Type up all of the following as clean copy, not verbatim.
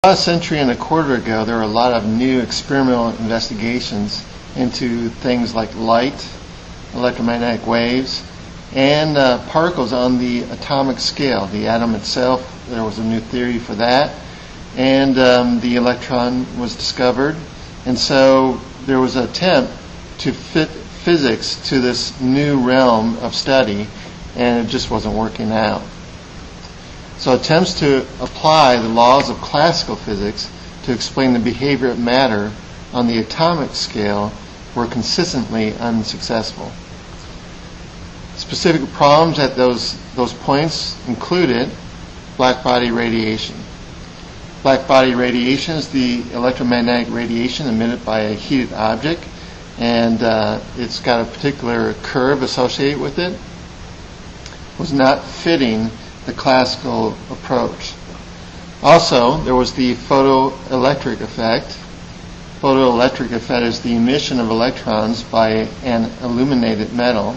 About a century and a quarter ago, there were a lot of new experimental investigations into things like light, electromagnetic waves, and particles on the atomic scale. The atom itself, there was a new theory for that, and the electron was discovered. And so there was an attempt to fit physics to this new realm of study, and it just wasn't working out. So attempts to apply the laws of classical physics to explain the behavior of matter on the atomic scale were consistently unsuccessful. Specific problems at those points included blackbody radiation. Blackbody radiation is the electromagnetic radiation emitted by a heated object, and it's got a particular curve associated with it. It was not fitting the classical approach. Also, there was the photoelectric effect. Photoelectric effect is the emission of electrons by an illuminated metal,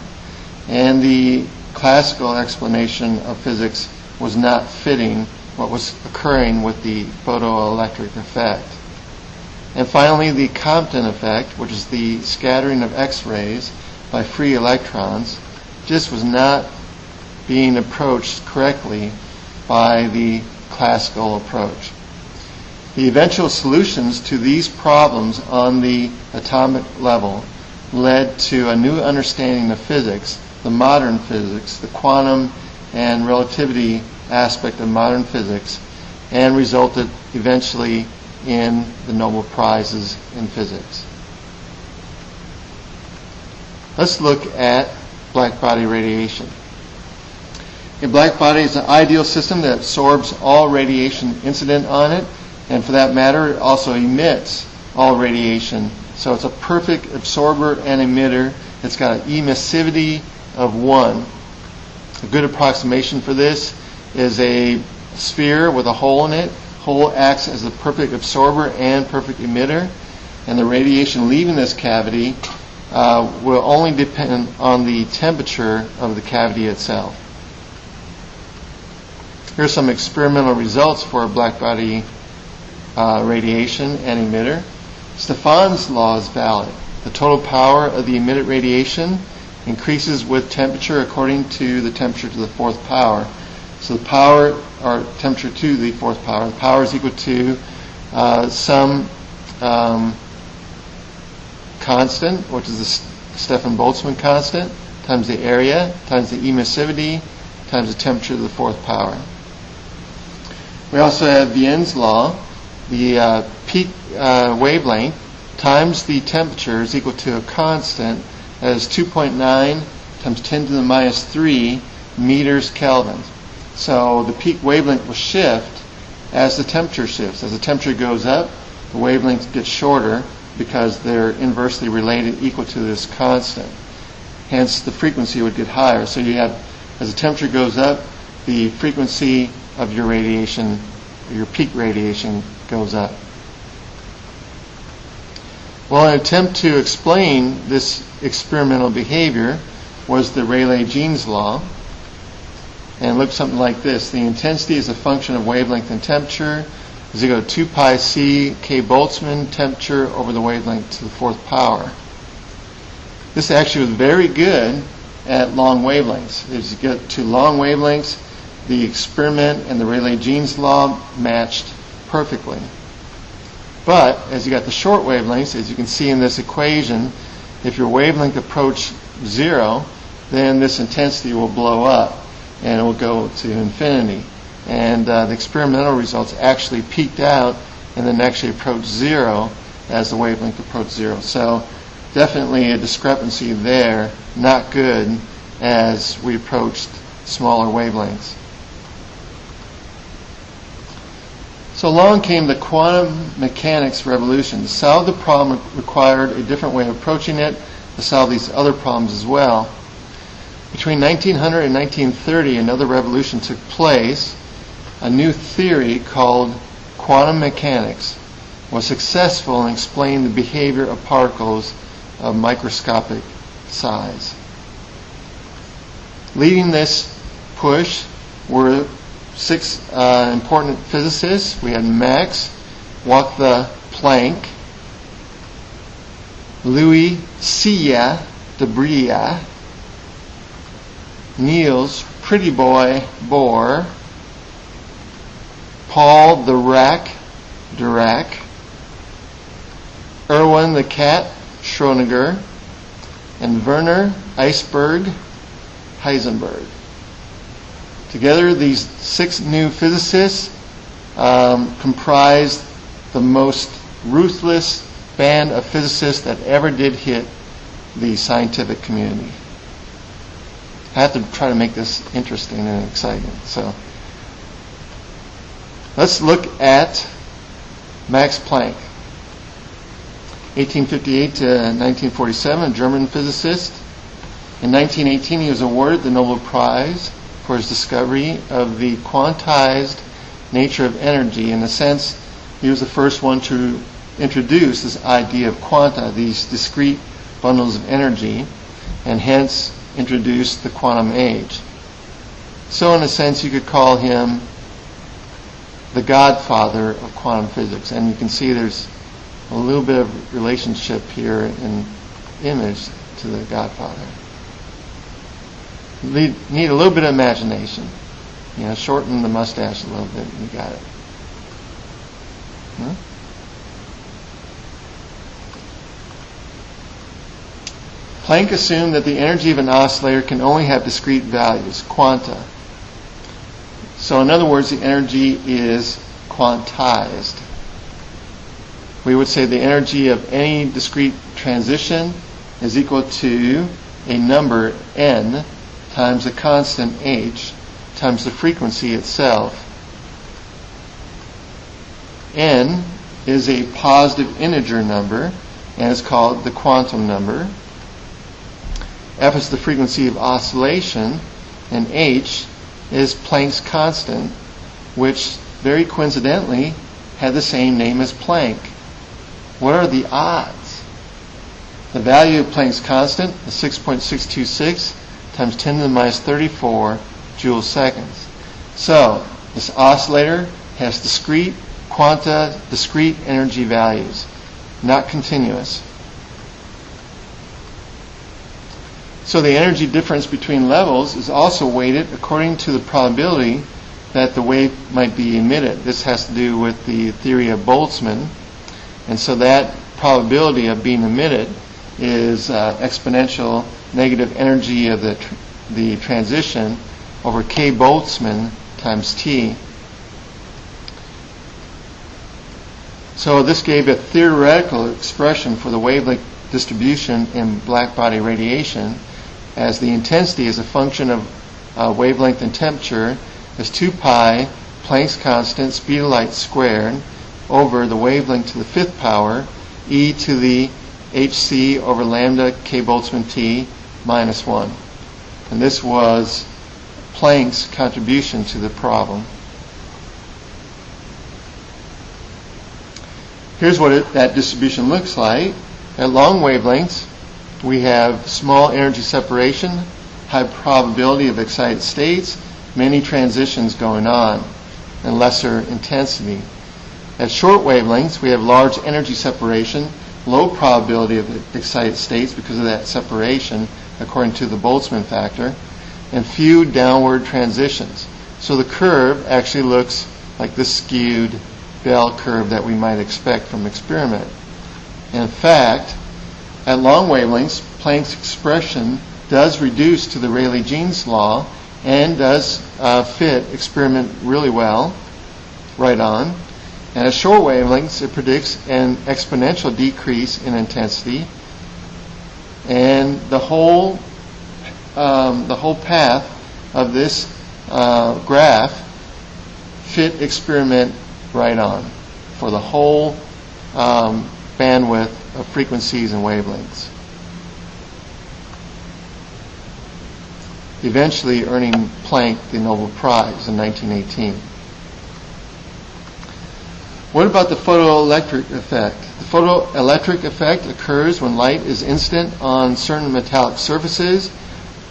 and the classical explanation of physics was not fitting what was occurring with the photoelectric effect. And finally, the Compton effect, which is the scattering of X-rays by free electrons, just was not being approached correctly by the classical approach. The eventual solutions to these problems on the atomic level led to a new understanding of physics, the modern physics, the quantum and relativity aspect of modern physics, and resulted eventually in the Nobel Prizes in physics. Let's look at blackbody radiation. A blackbody is an ideal system that absorbs all radiation incident on it, and for that matter, it also emits all radiation. So it's a perfect absorber and emitter. It's got an emissivity of 1. A good approximation for this is a sphere with a hole in it. Hole acts as a perfect absorber and perfect emitter, and the radiation leaving this cavity will only depend on the temperature of the cavity itself. Here's some experimental results for blackbody radiation and emitter. Stefans Laws is valid. The total power of the emitted radiation increases with temperature according to the temperature to the 4th power. So the power, or temperature to the 4th power, the power is equal to some constant, which is the Stefan-Boltzmann constant, times the area, times the emissivity, times the temperature to the 4th power. We also have Wien's law. The peak wavelength times the temperature is equal to a constant that is 2.9 times 10 to the minus 3 meters Kelvin. So the peak wavelength will shift as the temperature shifts. As the temperature goes up, the wavelength gets shorter because they're inversely related, equal to this constant. Hence, the frequency would get higher. So you have, as the temperature goes up, the frequency of your radiation, your peak radiation, goes up. Well, an attempt to explain this experimental behavior was the Rayleigh-Jeans law, and it looked something like this. The intensity is a function of wavelength and temperature is equal to 2 pi c k Boltzmann temperature over the wavelength to the 4th power. This actually was very good at long wavelengths. As you get to long wavelengths, the experiment and the Rayleigh-Jeans law matched perfectly. But as you got the short wavelengths, as you can see in this equation, if your wavelength approaches 0, then this intensity will blow up and it will go to infinity. And the experimental results actually peaked out and then actually approached 0 as the wavelength approached 0. So definitely a discrepancy there, not good as we approached smaller wavelengths. So along came the quantum mechanics revolution. To solve the problem required a different way of approaching it to solve these other problems as well. Between 1900 and 1930, another revolution took place. A new theory called quantum mechanics was successful in explaining the behavior of particles of microscopic size. Leading this push were 6 important physicists. We had Max, walked the plank. Louis Cia de Bria, Niels Pretty Boy Bohr, Paul the Rack Dirac, Erwin the Cat Schrödinger, and Werner Iceberg Heisenberg. Together, these 6 new physicists comprised the most ruthless band of physicists that ever did hit the scientific community. I have to try to make this interesting and exciting. So let's look at Max Planck. 1858 to 1947, a German physicist. In 1918, he was awarded the Nobel Prize for his discovery of the quantized nature of energy. In a sense, he was the first one to introduce this idea of quanta, these discrete bundles of energy, and hence introduced the quantum age. So in a sense, you could call him the godfather of quantum physics. And you can see there's a little bit of relationship here in image to the godfather. You need a little bit of imagination. Shorten the mustache a little bit and you got it. Planck assumed that the energy of an oscillator can only have discrete values, quanta. So in other words, the energy is quantized. We would say the energy of any discrete transition is equal to a number n times a constant h times the frequency itself. N is a positive integer number and is called the quantum number. F is the frequency of oscillation, and h is Planck's constant, which very coincidentally had the same name as Planck. What are the odds? The value of Planck's constant is 6.626 times 10 to the minus 34 joule seconds. So this oscillator has discrete quanta, discrete energy values, not continuous. So the energy difference between levels is also weighted according to the probability that the wave might be emitted. This has to do with the theory of Boltzmann. And so that probability of being emitted is exponential negative energy of the transition over K Boltzmann times T. So this gave a theoretical expression for the wavelength distribution in blackbody radiation, as the intensity is a function of wavelength and temperature is 2 pi Planck's constant speed of light squared over the wavelength to the 5th power e to the hc over lambda k Boltzmann t minus 1. And this was Planck's contribution to the problem. Here's what that distribution looks like. At long wavelengths, we have small energy separation, high probability of excited states, many transitions going on, and lesser intensity. At short wavelengths, we have large energy separation, low probability of excited states because of that separation, according to the Boltzmann factor, and few downward transitions. So the curve actually looks like the skewed bell curve that we might expect from experiment. In fact, at long wavelengths, Planck's expression does reduce to the Rayleigh-Jeans law and does fit experiment really well, right on. And at short wavelengths, it predicts an exponential decrease in intensity, and the whole path of this graph fit experiment right on for the whole bandwidth of frequencies and wavelengths, eventually earning Planck the Nobel Prize in 1918. What about the photoelectric effect? The photoelectric effect occurs when light is incident on certain metallic surfaces,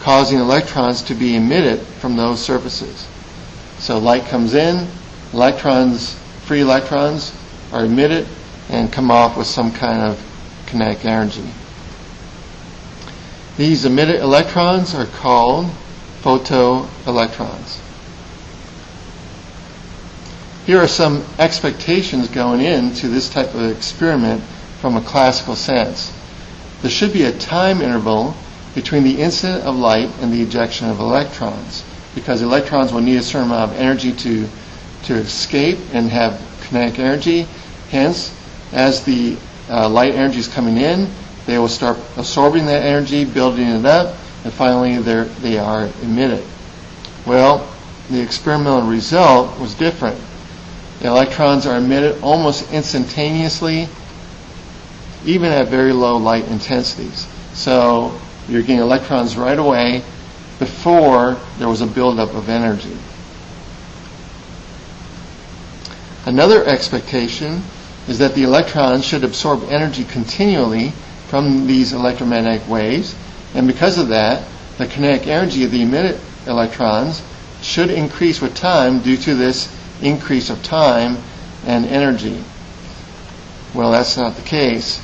causing electrons to be emitted from those surfaces. So light comes in, free electrons are emitted and come off with some kind of kinetic energy. These emitted electrons are called photoelectrons. Here are some expectations going into this type of experiment from a classical sense. There should be a time interval between the incident of light and the ejection of electrons, because electrons will need a certain amount of energy to escape and have kinetic energy. Hence, as the light energy is coming in, they will start absorbing that energy, building it up, and finally they are emitted. Well, the experimental result was different. The electrons are emitted almost instantaneously, even at very low light intensities. So you're getting electrons right away before there was a buildup of energy. Another expectation is that the electrons should absorb energy continually from these electromagnetic waves, and because of that, the kinetic energy of the emitted electrons should increase with time due to this increase of time and energy. Well, that's not the case.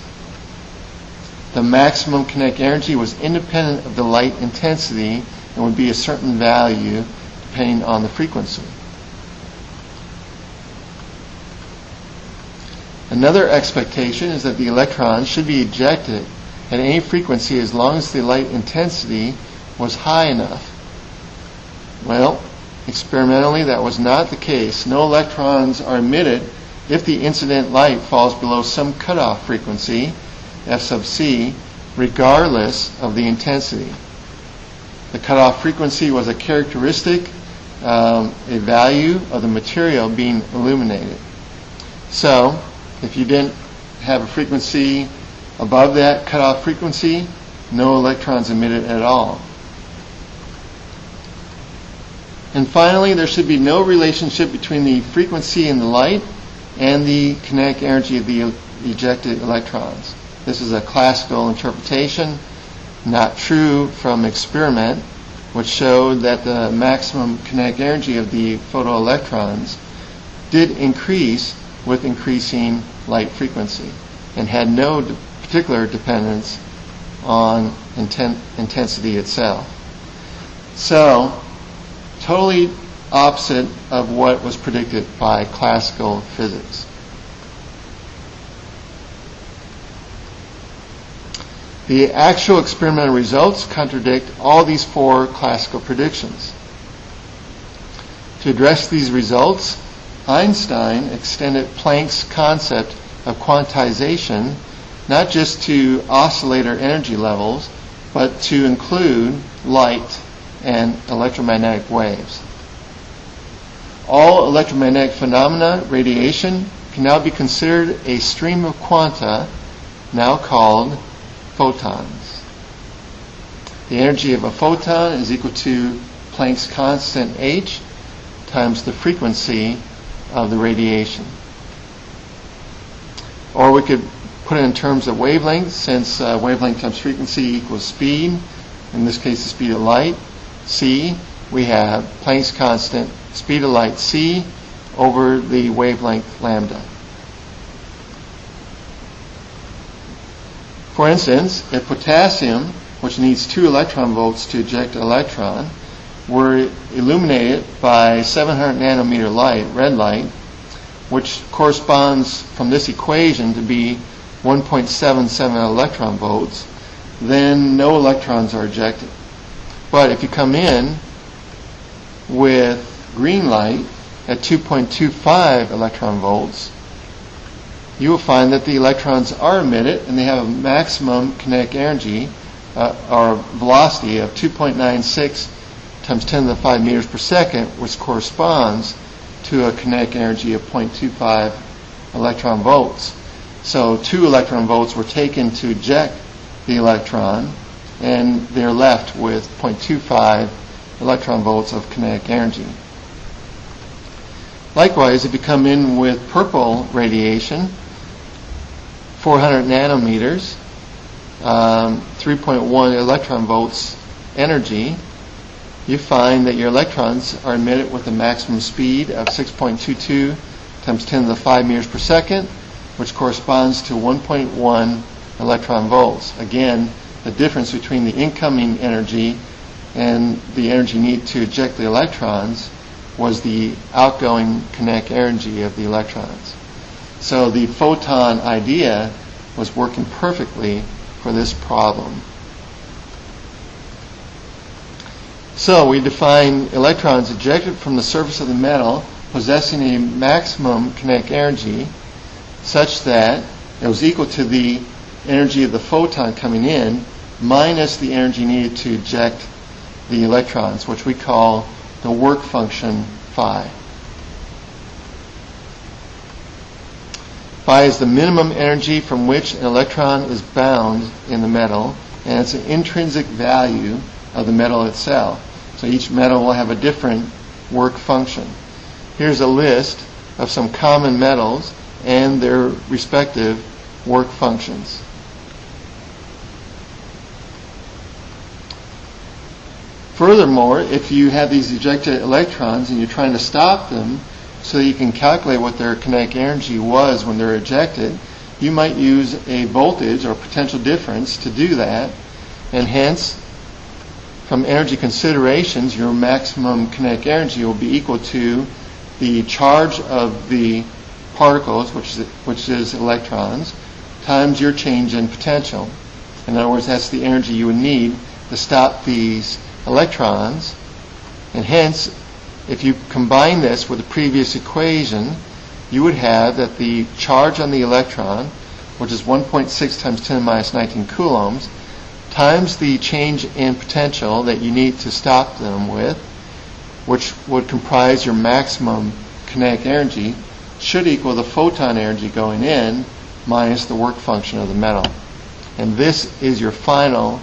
The maximum kinetic energy was independent of the light intensity and would be a certain value depending on the frequency. Another expectation is that the electrons should be ejected at any frequency as long as the light intensity was high enough. Well, experimentally that was not the case. No electrons are emitted if the incident light falls below some cutoff frequency, F sub c, regardless of the intensity. The cutoff frequency was a characteristic, a value of the material being illuminated. So, if you didn't have a frequency above that cutoff frequency, no electrons emitted at all. And finally, there should be no relationship between the frequency in the light and the kinetic energy of the ejected electrons. This is a classical interpretation, not true from experiment, which showed that the maximum kinetic energy of the photoelectrons did increase with increasing light frequency and had no particular dependence on intensity itself. So, totally opposite of what was predicted by classical physics. The actual experimental results contradict all these four classical predictions. To address these results, Einstein extended Planck's concept of quantization not just to oscillator energy levels, but to include light and electromagnetic waves. All electromagnetic phenomena, radiation, can now be considered a stream of quanta, now called photons. The energy of a photon is equal to Planck's constant h times the frequency of the radiation. Or we could put it in terms of wavelength, since wavelength times frequency equals speed, in this case the speed of light, c, we have Planck's constant, speed of light c, over the wavelength lambda. For instance, if potassium, which needs 2 electron volts to eject an electron, were illuminated by 700 nanometer light, red light, which corresponds from this equation to be 1.77 electron volts, then no electrons are ejected. But if you come in with green light at 2.25 electron volts, you will find that the electrons are emitted and they have a maximum kinetic energy or velocity of 2.96 times 10 to the 5 meters per second, which corresponds to a kinetic energy of 0.25 electron volts. So 2 electron volts were taken to eject the electron, and they're left with 0.25 electron volts of kinetic energy. Likewise, if you come in with purple radiation, 400 nanometers, 3.1 electron volts energy, you find that your electrons are emitted with a maximum speed of 6.22 times 10 to the 5 meters per second, which corresponds to 1.1 electron volts. Again, the difference between the incoming energy and the energy needed to eject the electrons was the outgoing kinetic energy of the electrons. So the photon idea was working perfectly for this problem. So we define electrons ejected from the surface of the metal possessing a maximum kinetic energy such that it was equal to the energy of the photon coming in minus the energy needed to eject the electrons, which we call the work function phi. Phi is the minimum energy from which an electron is bound in the metal, and it's an intrinsic value of the metal itself. So each metal will have a different work function. Here's a list of some common metals and their respective work functions. Furthermore, if you have these ejected electrons and you're trying to stop them so you can calculate what their kinetic energy was when they're ejected, you might use a voltage or potential difference to do that, and hence, from energy considerations, your maximum kinetic energy will be equal to the charge of the particles, which is electrons, times your change in potential. In other words, that's the energy you would need to stop these electrons, and hence, if you combine this with the previous equation, you would have that the charge on the electron, which is 1.6 times 10 minus 19 coulombs, times the change in potential that you need to stop them with, which would comprise your maximum kinetic energy, should equal the photon energy going in minus the work function of the metal. And this is your final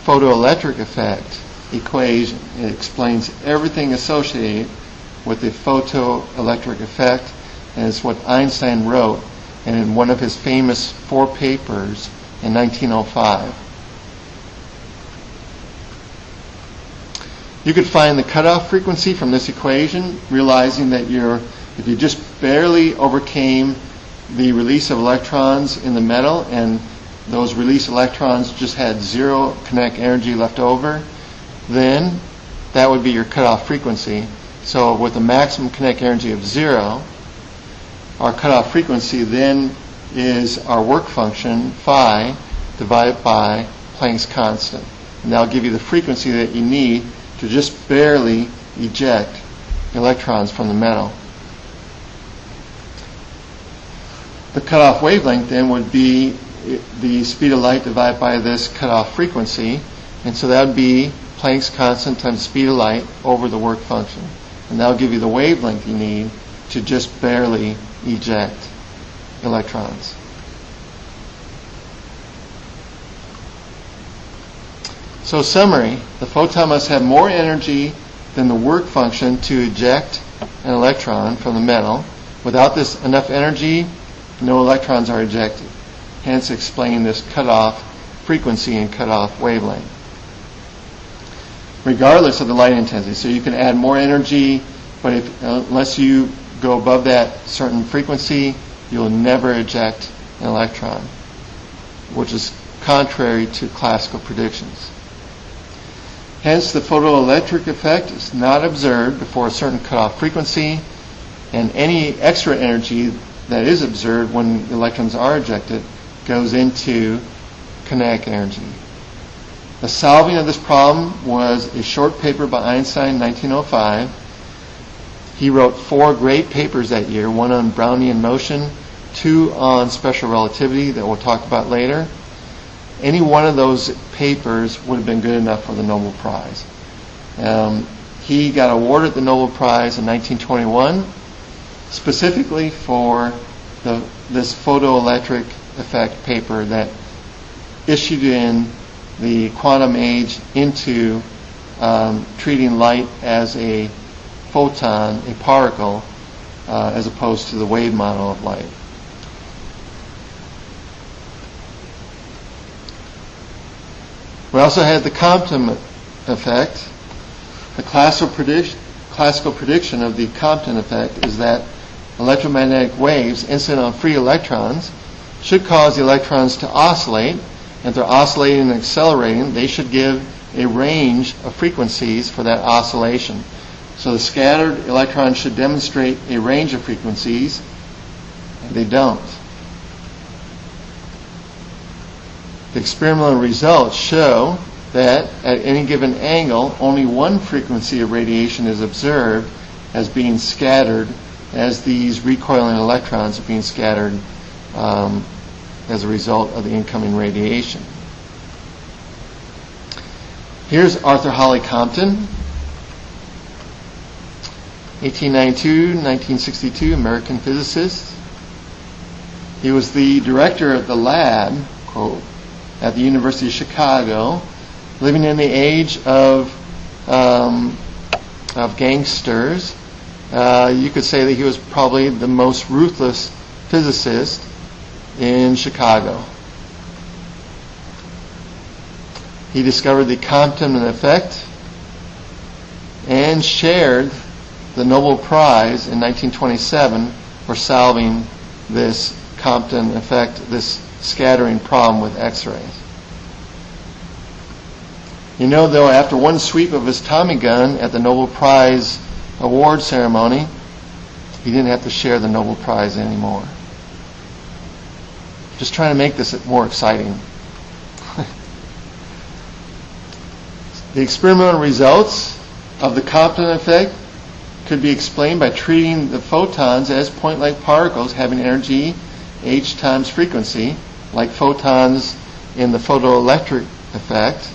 photoelectric effect equation. It explains everything associated with the photoelectric effect, and it's what Einstein wrote in one of his famous 4 papers in 1905. You could find the cutoff frequency from this equation, realizing that if you just barely overcame the release of electrons in the metal and those released electrons just had 0 kinetic energy left over, then that would be your cutoff frequency. So with a maximum kinetic energy of 0, our cutoff frequency then is our work function, phi, divided by Planck's constant. And that'll give you the frequency that you need to just barely eject electrons from the metal. The cutoff wavelength then would be the speed of light divided by this cutoff frequency, and so that would be Planck's constant times speed of light over the work function. And that'll give you the wavelength you need to just barely eject electrons. So summary, the photon must have more energy than the work function to eject an electron from the metal. Without this enough energy, no electrons are ejected. Hence explaining this cutoff frequency and cutoff wavelength. Regardless of the light intensity. So you can add more energy, but unless you go above that certain frequency, you'll never eject an electron, which is contrary to classical predictions. Hence, the photoelectric effect is not observed before a certain cutoff frequency, and any extra energy that is observed when electrons are ejected goes into kinetic energy. The solving of this problem was a short paper by Einstein in 1905. He wrote 4 great papers that year, 1 on Brownian motion, 2 on special relativity that we'll talk about later. Any one of those papers would have been good enough for the Nobel Prize. He got awarded the Nobel Prize in 1921 specifically for this photoelectric effect paper that issued in the quantum age into treating light as a photon, a particle, as opposed to the wave model of light. We also had the Compton effect. The classical prediction of the Compton effect is that electromagnetic waves incident on free electrons should cause the electrons to oscillate. And if they're oscillating and accelerating, they should give a range of frequencies for that oscillation. So the scattered electrons should demonstrate a range of frequencies, and they don't. The experimental results show that at any given angle, only one frequency of radiation is observed as being scattered as these recoiling electrons are being scattered as a result of the incoming radiation. Here's Arthur Holly Compton, 1892-1962, American physicist. He was the director of the lab, quote, at the University of Chicago, living in the age of gangsters. You could say that he was probably the most ruthless physicist in Chicago. He discovered the Compton effect and shared the Nobel Prize in 1927 for solving this Compton effect, this scattering problem with X-rays. You know, though, after one sweep of his Tommy gun at the Nobel Prize award ceremony, he didn't have to share the Nobel Prize anymore. Just trying to make this more exciting. The experimental results of the Compton effect could be explained by treating the photons as point-like particles having energy h times frequency, like photons in the photoelectric effect,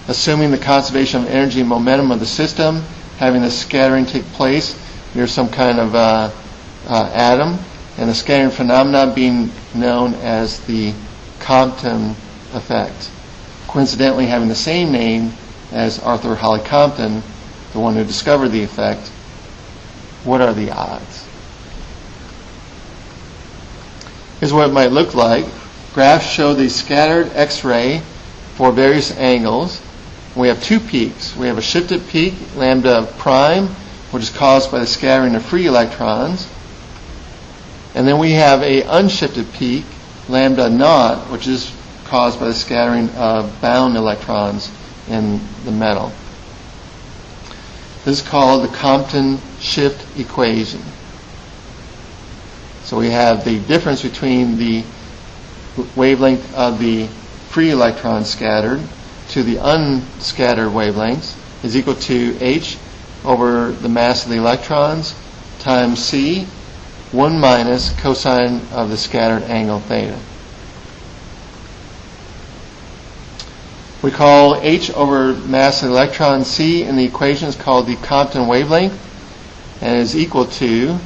assuming the conservation of energy and momentum of the system, having the scattering take place near some kind of atom, and the scattering phenomena being known as the Compton effect. Coincidentally, having the same name as Arthur Holly Compton, the one who discovered the effect. What are the odds? Here's what it might look like. Graphs show the scattered X-ray for various angles. We have two peaks. We have a shifted peak, lambda prime, which is caused by the scattering of free electrons. And then we have a unshifted peak, lambda naught, which is caused by the scattering of bound electrons in the metal. This is called the Compton shift equation. So we have the difference between the wavelength of the free electrons scattered to the unscattered wavelengths is equal to h over the mass of the electrons times c, 1 minus cosine of the scattered angle theta. We call h over mass of the electron c in the equation is called the Compton wavelength and is equal to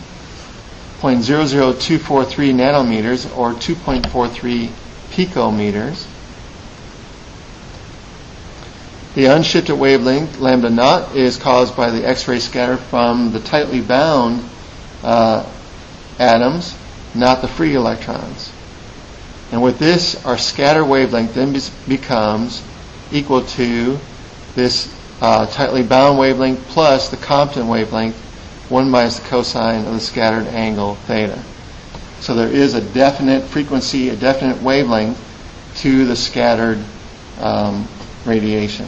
0.00243 nanometers or 2.43 picometers. The unshifted wavelength, lambda naught, is caused by the X-ray scatter from the tightly bound atoms, not the free electrons. And with this, our scatter wavelength then becomes equal to this tightly bound wavelength plus the Compton wavelength, 1 minus the cosine of the scattered angle theta. So there is a definite frequency, a definite wavelength to the scattered radiation.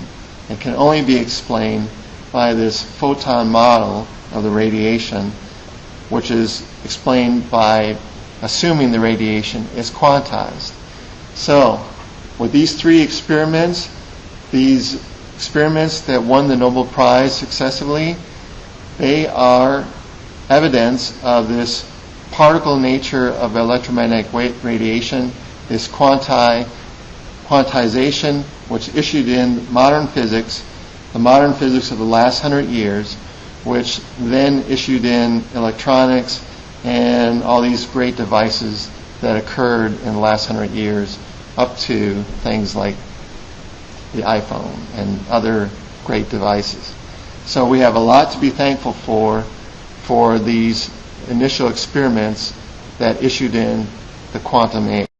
It can only be explained by this photon model of the radiation, which is explained by assuming the radiation is quantized. So, with these three experiments, these experiments that won the Nobel Prize successively, they are evidence of this particle nature of electromagnetic radiation, this quantization, which issued in modern physics, the modern physics of the last 100 years, which then issued in electronics and all these great devices that occurred in the last 100 years, up to things like the iPhone and other great devices. So we have a lot to be thankful for these initial experiments that issued in the quantum age.